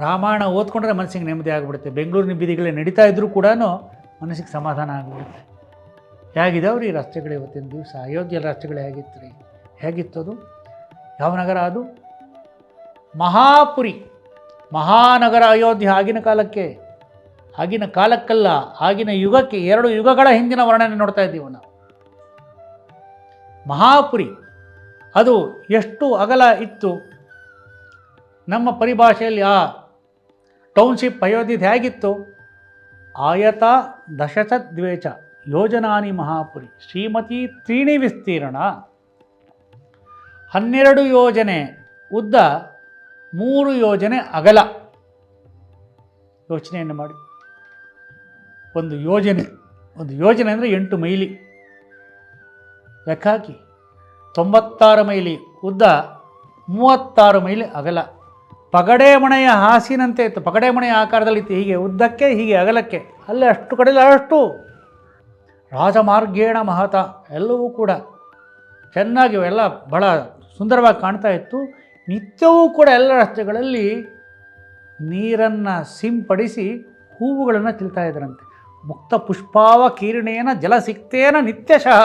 ರಾಮಾಯಣ ಓದ್ಕೊಂಡ್ರೆ ಮನಸ್ಸಿಗೆ ನೆಮ್ಮದಿ ಆಗಿಬಿಡುತ್ತೆ. ಬೆಂಗಳೂರಿನ ಬೀದಿಗಳೇ ನಡೀತಾ ಇದ್ದರೂ ಕೂಡ ಮನಸ್ಸಿಗೆ ಸಮಾಧಾನ ಆಗಿಬಿಡುತ್ತೆ. ಹೇಗಿದಾವ್ರಿ ಈ ರಸ್ತೆಗಳು ಇವತ್ತಿನ ದಿವಸ? ಅಯೋಧ್ಯೆ ರಸ್ತೆಗಳು ಹೇಗಿತ್ತು ರೀ? ಹೇಗಿತ್ತು ಅದು? ಯಾವ ನಗರ ಅದು? ಮಹಾಪುರಿ, ಮಹಾನಗರ ಅಯೋಧ್ಯೆ. ಆಗಿನ ಕಾಲಕ್ಕಲ್ಲ, ಆಗಿನ ಯುಗಕ್ಕೆ, 2 ಯುಗಗಳ ಹಿಂದಿನ ವರ್ಣನೆ ನೋಡ್ತಾ ಇದ್ದೀವಿ ನಾವು. ಮಹಾಪುರಿ ಅದು ಎಷ್ಟು ಅಗಲ ಇತ್ತು. ನಮ್ಮ ಪರಿಭಾಷೆಯಲ್ಲಿ ಆ ಟೌನ್ಶಿಪ್ ಅಯೋಧ್ಯೆ ಹೇಗಿತ್ತು? ಆಯತ ದಶಚದ್ವೇಚ ಯೋಜನಾನಿ ಮಹಾಪುರಿ ಶ್ರೀಮತಿ ತ್ರೀಣಿ ವಿಸ್ತೀರ್ಣ. 12 ಯೋಜನೆ ಉದ್ದ, 3 ಯೋಜನೆ ಅಗಲ. ಯೋಚನೆಯನ್ನು ಮಾಡಿ. ಒಂದು ಯೋಜನೆ ಅಂದರೆ 8 ಮೈಲಿ ಲೆಕ್ಕ ಹಾಕಿ. 96 ಮೈಲಿ ಉದ್ದ, 36 ಮೈಲಿ ಅಗಲ. ಪಗಡೆ ಮಣೆಯ ಹಾಸಿನಂತೆ ಇತ್ತು. ಪಗಡೆ ಮಣೆಯ ಆಕಾರದಲ್ಲಿತ್ತು. ಹೀಗೆ ಉದ್ದಕ್ಕೆ, ಹೀಗೆ ಅಗಲಕ್ಕೆ. ಅಲ್ಲೇ ಅಷ್ಟು ಕಡೆಯಲ್ಲಿ ಅಷ್ಟು. ರಾಜಮಾರ್ಗೇಣ ಮಹತ, ಎಲ್ಲವೂ ಕೂಡ ಚೆನ್ನಾಗಿ ಎಲ್ಲ ಬಹಳ ಸುಂದರವಾಗಿ ಕಾಣ್ತಾ ಇತ್ತು. ನಿತ್ಯವೂ ಕೂಡ ಎಲ್ಲ ರಸ್ತೆಗಳಲ್ಲಿ ನೀರನ್ನು ಸಿಂಪಡಿಸಿ ಹೂವುಗಳನ್ನು ತಿಳ್ತಾ ಇದ್ದರಂತೆ. ಮುಕ್ತ ಪುಷ್ಪಾವ ಕೀರ್ಣೇನ ಜಲ ಸಿಕ್ತೇನ ನಿತ್ಯಶಃ.